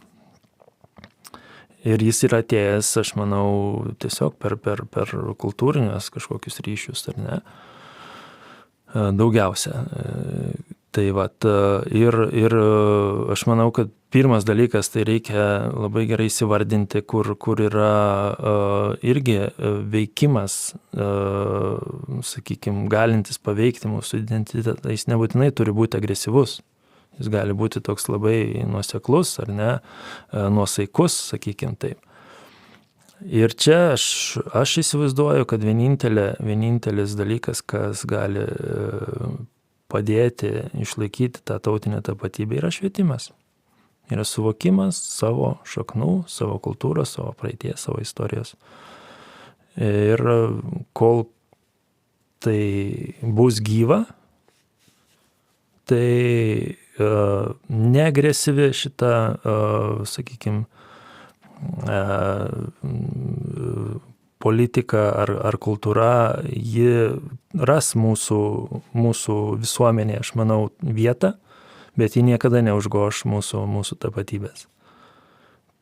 Ir jis yra atėjęs, aš manau, tiesiog per kultūrinės kažkokius ryšius, ar ne, daugiausia. Tai vat, ir aš manau, kad pirmas dalykas, tai reikia labai gerai įsivardinti, kur yra irgi veikimas, sakykime, galintis paveikti mūsų identitetą. Jis nebūtinai turi būti agresyvus. Jis gali būti toks labai nuoseklus, ar ne, nuosaikus, sakykime taip. Ir čia aš įsivaizduoju, kad vienintelis dalykas, kas gali padėti išlaikyti tą tautinę tapatybę, yra švietimas. Yra suvokimas savo šaknų, savo kultūros, savo praeities, savo istorijos. Ir kol tai bus gyva, tai neagresyvi šita, sakykime, politika ar kultūra, ji ras mūsų visuomenėje, aš manau, vietą, bet ji niekada neužgoš mūsų tapatybės.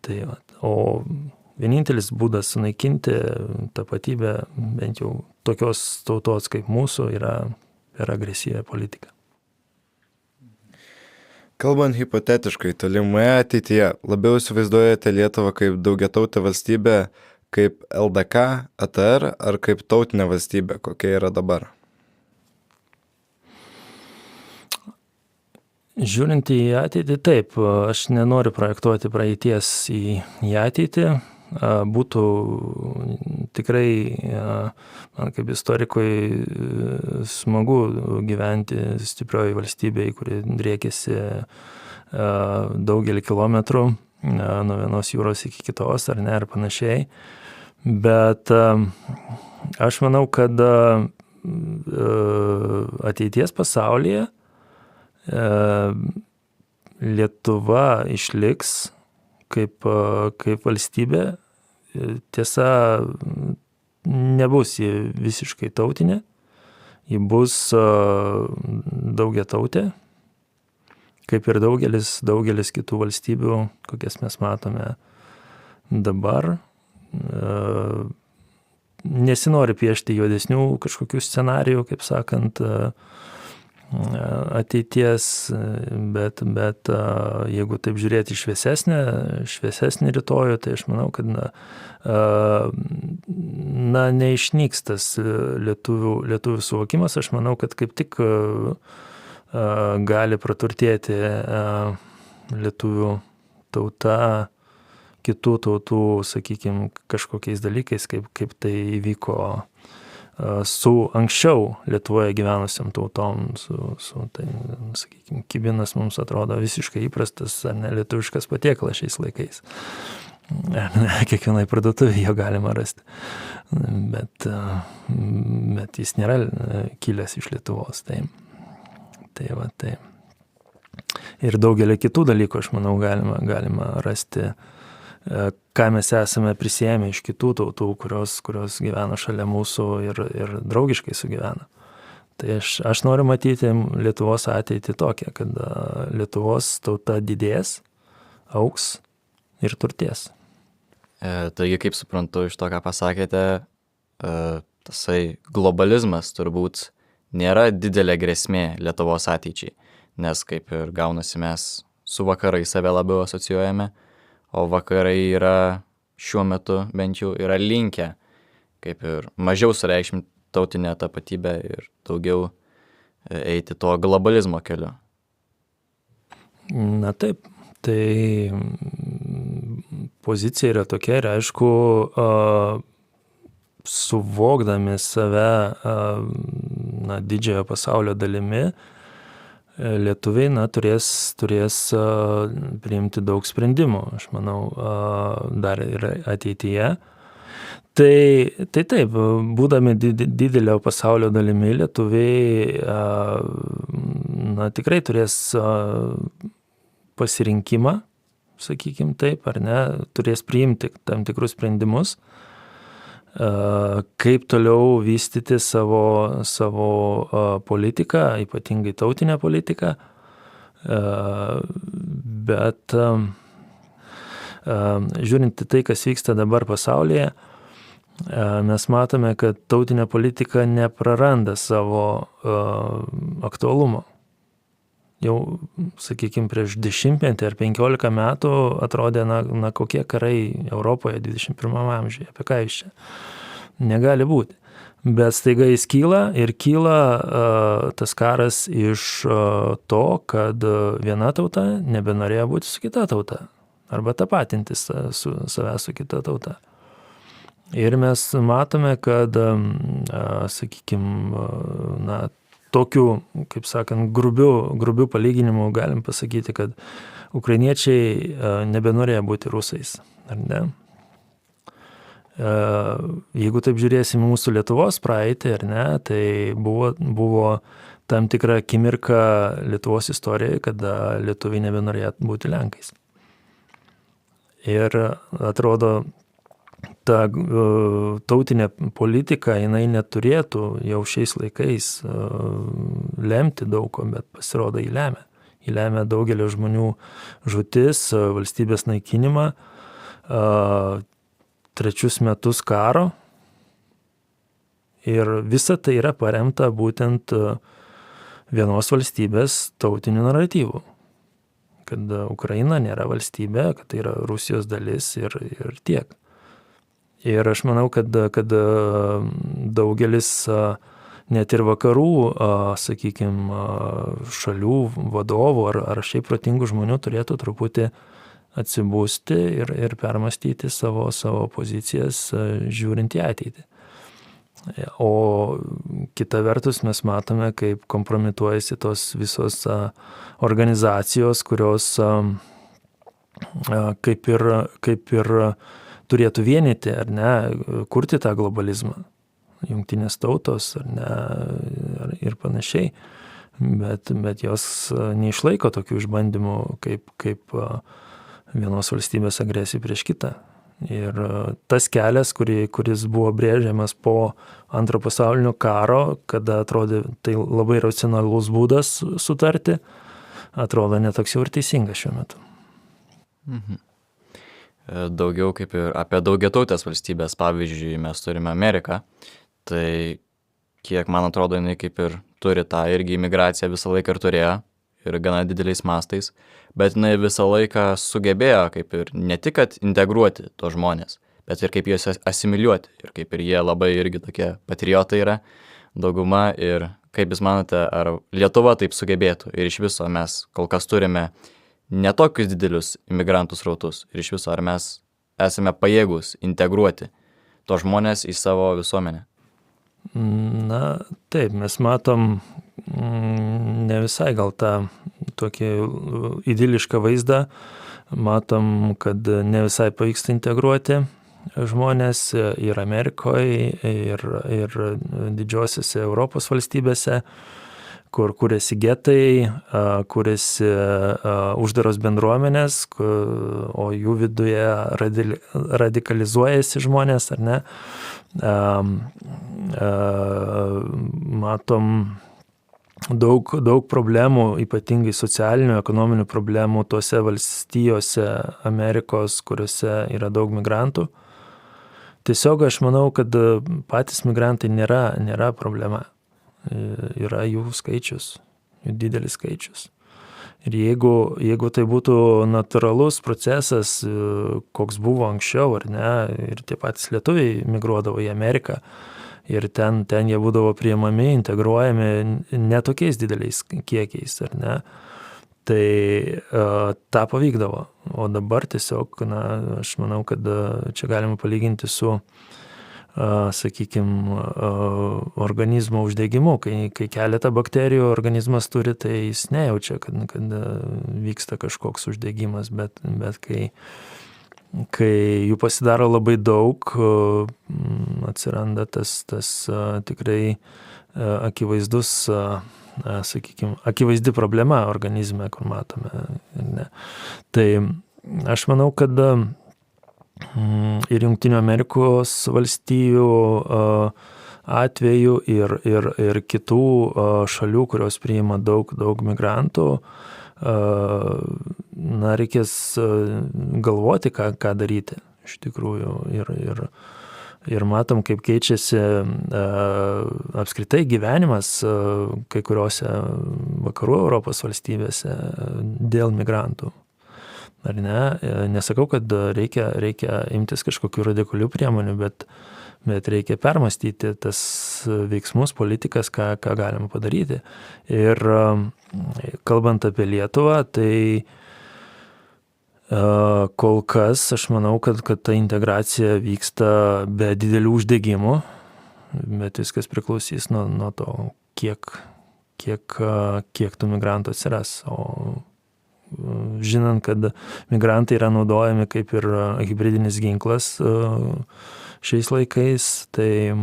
Tai, o vienintelis būdas sunaikinti tapatybę, bent jau tokios tautos kaip mūsų, yra per agresyvią politiką. Kalbant hipotetiškai, tolimoje ateityje, labiau įsivaizduojate Lietuvą kaip daugiatautę valstybę, kaip LDK, ATR ar kaip tautinė valstybė, kokia yra dabar? Žiūrint į ateitį, taip, aš nenoriu projektuoti praeities į ateitį. Būtų tikrai, man kaip istorikui, smagu gyventi stiprioji valstybėje, kuri driekėsi daugelį kilometrų nuo vienos jūros iki kitos, ar ne, ar panašiai. Bet aš manau, kad ateities pasaulyje Lietuva išliks kaip valstybė. Tiesa, nebus ji visiškai tautinė, ji bus daugiatautė, kaip ir daugelis kitų valstybių, kokias mes matome dabar. Nesinori piešti juodesnių kažkokių scenarijų, kaip sakant, ateities, bet jeigu taip žiūrėti šviesesnį rytojų, tai aš manau, kad neišnyks tas lietuvių suvokimas. Aš manau, kad kaip tik gali praturtėti lietuvių tauta kitų tautų, sakykime, kažkokiais dalykais, kaip tai įvyko su anksčiau Lietuvoje gyvenusiam tautom, tai, sakykime, kibinas mums atrodo visiškai įprastas ar ne lietuviškas patiekalas šiais laikais. Kiekvienai parduotuvėje jo galima rasti. Bet jis nėra kilęs iš Lietuvos. Tai va, tai. Ir daugelį kitų dalykų, aš manau, galima rasti, ką mes esame prisėmę iš kitų tautų, kurios gyvena šalia mūsų ir draugiškai sugyvena. Tai aš noriu matyti Lietuvos ateitį tokią, kad Lietuvos tauta didės, augs ir turės. Taigi, kaip suprantu iš to, ką pasakėte, tasai globalizmas turbūt nėra didelė grėsmė Lietuvos ateičiai, nes kaip ir gaunasi mes su vakarai save labiau asocijuojame, o vakarai yra šiuo metu bent jau yra linkę kaip ir mažiau sureikšminti tautinę tapatybę ir daugiau eiti to globalizmo keliu. Na taip, tai pozicija yra tokia ir aišku, suvokdami save didžiojo pasaulio dalimi, lietuviai turės priimti daug sprendimų, aš manau, dar ir ateityje. Tai taip, būdami didelio pasaulio dalimi, lietuviai tikrai turės pasirinkimą, sakykim taip, ar ne, turės priimti tam tikrus sprendimus, kaip toliau vystyti savo politiką, ypatingai tautinę politiką, bet žiūrint į tai, kas vyksta dabar pasaulyje, mes matome, kad tautinė politika nepraranda savo aktualumo. Jau, sakykime, prieš 10 ar 15 metų atrodė, kokie karai Europoje 21 amžiuje, apie ką iš čia. Negali būti. Bet staiga jis kyla ir kyla tas karas iš to, kad viena tauta nebenorėjo būti su kita tauta arba tapatintis savęs su kita tauta. Ir mes matome, kad, sakykime, tokiu, kaip sakant, grubiu palyginimu galim pasakyti, kad ukrainiečiai nebenorėjo būti rusais, ar ne? Jeigu taip žiūrėsim mūsų Lietuvos praeitį, ar ne, tai buvo tam tikra akimirka Lietuvos istorijoje, kada lietuviai nebenorėjo būti lenkais. Ir atrodo, ta tautinė politika, jinai neturėtų jau šiais laikais lemti daug ko, bet pasirodo jį lemia. Jį lemia daugelio žmonių žūtis, valstybės naikinimą, 3 metus karo. Ir visa tai yra paremta būtent vienos valstybės tautiniu naratyvu. Kad Ukraina nėra valstybė, kad tai yra Rusijos dalis ir tiek. Ir aš manau, kad daugelis net ir vakarų, sakykime, šalių vadovų ar šiaip protingų žmonių turėtų truputį atsibūsti ir permastyti savo pozicijas žiūrint į ateitį. O kita vertus mes matome, kaip kompromituojasi tos visos organizacijos, kurios kaip ir turėtų vienyti, ar ne, kurti tą globalizmą. Jungtinės tautos, ar ne, ir panašiai. Bet jos neišlaiko tokių išbandymų kaip vienos valstybės agresija prieš kitą. Ir tas kelias, kuris buvo brėžiamas po Antro pasaulinio karo, kada atrodė tai labai racionalus būdas sutarti, atrodo netoks jau ir teisingas šiuo metu. Mhm. Daugiau kaip ir apie daugiatautės valstybės, pavyzdžiui, mes turime Ameriką, tai kiek man atrodo, jinai kaip ir turi tą irgi imigraciją visą laiką ir turėjo, ir gana dideliais mastais, bet jinai visą laiką sugebėjo kaip ir ne tik kad integruoti tos žmonės, bet ir kaip juos asimiliuoti, ir kaip ir jie labai irgi tokie patriotai yra, dauguma, ir kaip jūs manote, ar Lietuva taip sugebėtų, ir iš viso mes kol kas turime netokius didelius imigrantų srautus, ir iš viso ar mes esame pajėgus integruoti tos žmonės į savo visuomenę? Na, taip, mes matom ne visai gal tą tokį idilišką vaizdą matom, kad ne visai pavyksta integruoti žmonės ir Amerikoje, ir didžiosiose Europos valstybėse, kur kuriasi getai, kuriasi uždaros bendruomenės, o jų viduje radikalizuojasi žmonės, ar ne. Matom daug problemų, ypatingai socialinių, ekonominių problemų tose valstijose Amerikos, kuriuose yra daug migrantų. Tiesiog aš manau, kad patys migrantai nėra problema. Yra jų skaičius, jų didelis skaičius. Ir jeigu tai būtų natūralus procesas, koks buvo anksčiau, ar ne, ir tie patys lietuviai migruodavo į Ameriką, ir ten jie būdavo priimami, integruojami ne tokiais dideliais kiekiais, ar ne, tai tą pavykdavo. O dabar tiesiog, aš manau, kad čia galima palyginti su sakykime, organizmo uždegimu. Kai keletą bakterijų organizmas turi, tai jis nejaučia, kad vyksta kažkoks uždegimas, bet kai jų pasidaro labai daug, atsiranda tas tikrai akivaizdus, sakykime, akivaizdi problema organizme, kur matome. Ne. Tai aš manau, kad ir Jungtinių Amerikos valstijų atveju ir kitų šalių, kurios priima daug migrantų, reikės galvoti, ką daryti iš tikrųjų. Ir matom, kaip keičiasi apskritai gyvenimas kai kuriuose vakarų Europos valstybėse dėl migrantų. Ar ne? Nesakau, kad reikia imtis kažkokių radikalių priemonių, bet reikia permastyti tas veiksmus, politikas, ką galima padaryti. Ir kalbant apie Lietuvą, tai kol kas aš manau, kad ta integracija vyksta be didelių uždegimų, bet viskas priklausys nuo to, kiek tų migrantų atsiras. O žinant, kad migrantai yra naudojami kaip ir hybridinis ginklas šiais laikais, tai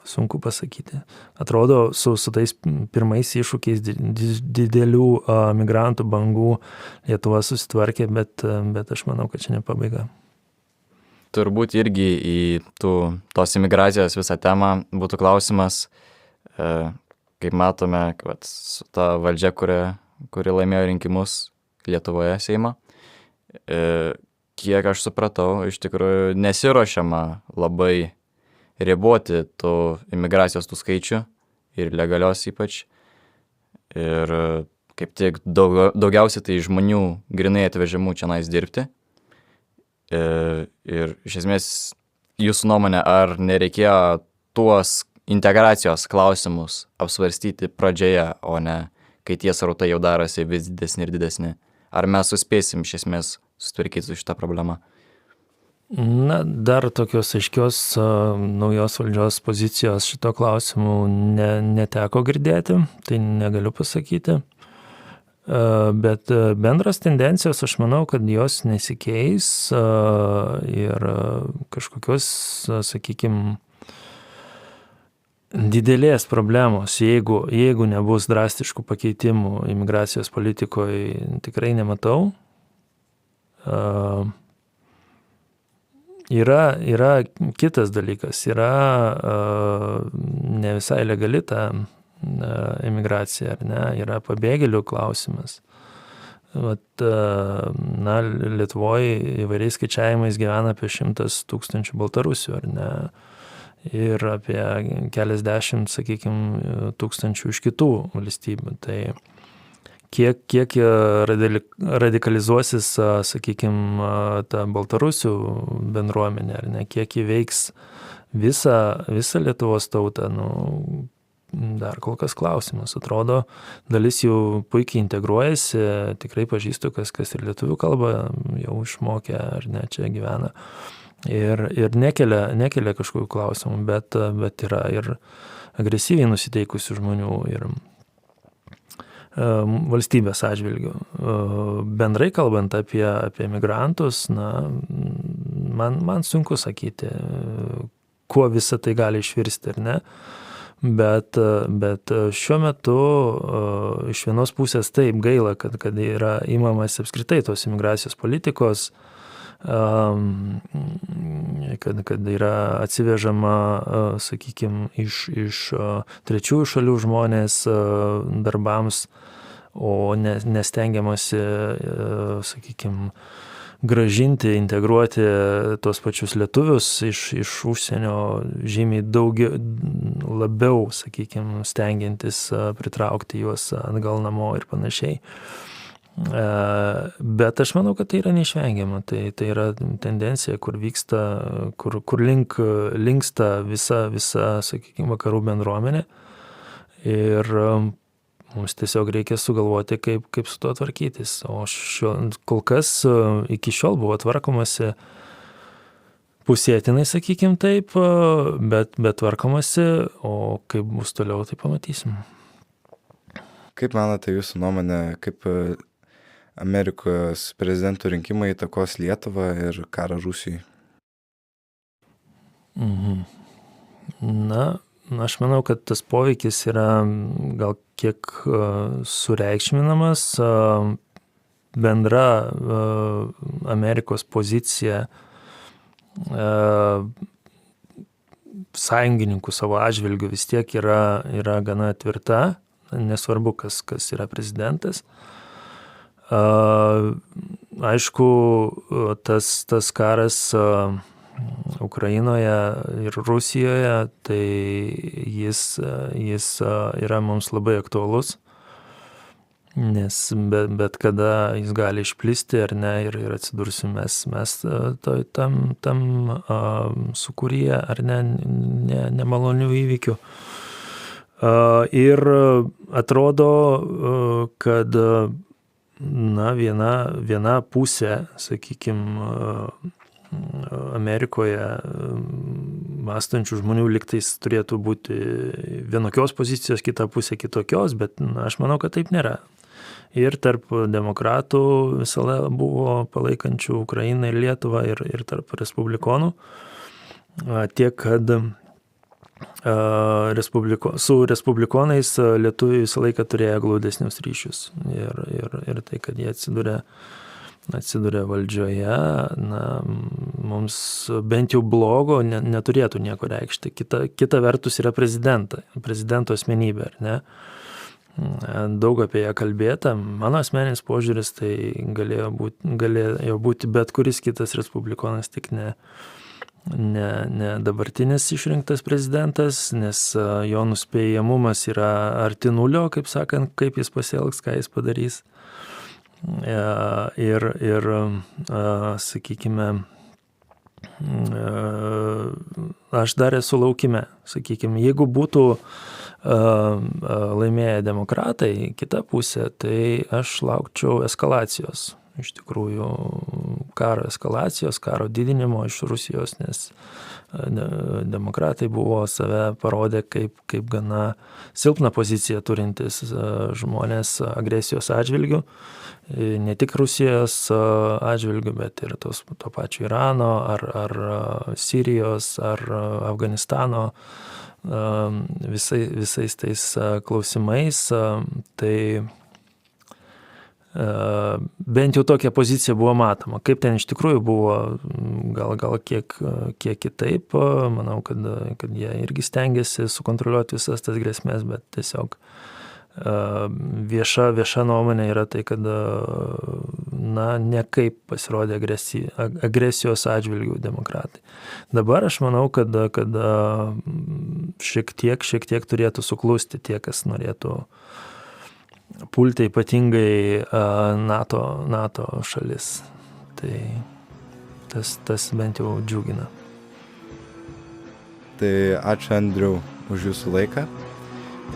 sunku pasakyti. Atrodo, su tais pirmais iššūkiais didelių migrantų bangų Lietuva susitvarkė, bet aš manau, kad čia ne pabaiga. Turbūt irgi į tos imigracijos visą temą būtų klausimas, kaip matome, kad su ta valdžia, kuri laimėjo rinkimus Lietuvoje Seimą, kiek aš supratau, iš tikrųjų nesiruošiama labai riboti tų imigracijos tų skaičių ir legalios ypač. Ir kaip tik daugiausiai tai žmonių grinai atvežimų čionais dirbti. Ir iš esmės, jūsų nuomonė, ar nereikėjo tuos integracijos klausimus apsvarstyti pradžioje, o ne kai tie srautai jau darosi vis didesni ir didesni? Ar mes suspėsim iš esmės sutvarkyti su šitą problemą? Dar tokios aiškios naujos valdžios pozicijos šito klausimu neteko girdėti, tai negaliu pasakyti. Bet bendros tendencijos, aš manau, kad jos nesikeis ir kažkokios, sakykime, didelės problemos, jeigu nebus drastiškų pakeitimų imigracijos politikoje, tikrai nematau. Yra kitas dalykas, yra ne visai legali ta imigracija, ar ne, yra pabėgėlių klausimas. Lietuvoje įvairiais skaičiavimais gyvena apie 100 000 baltarusių, ar ne, ir apie keliasdešimt, sakykime, tūkstančių iš kitų valstybių. Tai kiek radikalizuosis, sakykime, ta baltarusių bendruomenė, ar ne, kiek įveiks visą Lietuvos tautą, dar kol kas klausimas. Atrodo, dalis jų puikiai integruojasi, tikrai pažįstu, kas ir lietuvių kalbą jau išmokė, ar ne, čia gyvena. Ir nekelia kažkokių klausimų, bet yra ir agresyviai nusiteikusių žmonių. Ir valstybės atžvilgių. Bendrai kalbant apie migrantus, man sunku sakyti, kuo visą tai gali išvirsti, ar ne. Bet šiuo metu iš vienos pusės taip gaila, kad yra imamas apskritai tos imigracijos politikos, kad yra atsivežama, sakykime, iš trečiųjų šalių žmonės darbams, o nestengiamasi, sakykime, grąžinti, integruoti tuos pačius lietuvius iš užsienio žymiai labiau, sakykime, stengiantis pritraukti juos atgal namo ir panašiai. Bet aš manau, kad tai yra neišvengiama. Tai yra tendencija, kur vyksta, kur linksta visa, sakykime, vakarų bendruomenė. Ir mums tiesiog reikia sugalvoti, kaip su tuo tvarkytis. O kol kas iki šiol buvo tvarkomasi pusėtinai, sakykime taip, bet tvarkomasi, o kaip bus toliau, tai pamatysim. Kaip manote jūsų nuomonė, kaip Amerikos prezidentų rinkimai įtakos Lietuvą ir karą Rusijai? Aš manau, kad tas poveikis yra gal kiek sureikšminamas. Bendra Amerikos pozicija sąjungininkų savo atžvilgių vis tiek yra gana tvirta, nesvarbu, kas yra prezidentas. Aišku, tas karas Ukrainoje ir Rusijoje, tai jis yra mums labai aktualus, nes bet kada jis gali išplisti ar ne ir atsidursim mes tam sukūryje ar ne nemalonių įvykių. Ir atrodo, kad viena pusė, sakykime, Amerikoje mąstančių žmonių lygtais turėtų būti vienokios pozicijos, kita pusė kitokios, bet aš manau, kad taip nėra. Ir tarp demokratų visada buvo palaikančių Ukrainą ir Lietuvą ir tarp respublikonų. Tiek, kad su respublikonais lietuviai visą laiką turėjo glaudesnius ryšius. Ir tai, kad jie atsiduria valdžioje, mums bent jau blogo neturėtų nieko reikšti. Kita vertus yra prezidento asmenybė, ar ne? Daug apie ją kalbėta. Mano asmeninis požiūris tai galėjo būti bet kuris kitas respublikonas, tik ne dabartinis išrinktas prezidentas, nes jo nuspėjamumas yra arti nulio, kaip sakant, kaip jis pasielgs, ką jis padarys. Ir sakykime, aš dar esu laukime, sakykime, jeigu būtų laimėję demokratai, kita pusė, tai aš laukčiau eskalacijos, iš tikrųjų karo eskalacijos, karo didinimo iš Rusijos, nes demokratai buvo save parodę kaip gana silpną poziciją turintis žmonės agresijos atžvilgių, ne tik Rusijos atžvilgių, bet ir to pačio Irano, ar Sirijos, ar Afganistano, visais tais klausimais, tai bent jau tokia pozicija buvo matoma. Kaip ten iš tikrųjų buvo, gal kiek kitaip, manau, kad jie irgi stengiasi sukontroliuoti visas tas grėsmės, bet tiesiog vieša nuomonė yra tai, kad nekaip pasirodė agresijos atžvilgių demokratai. Dabar aš manau, kad šiek tiek turėtų suklusti tie, kas norėtų pulti ypatingai NATO šalis. Tai tas bent jau džiugina. Tai ačiū Andriau už jūsų laiką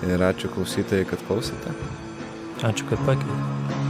ir ačiū klausytojai, kad klausėte. Ačiū, kad pakvietėte.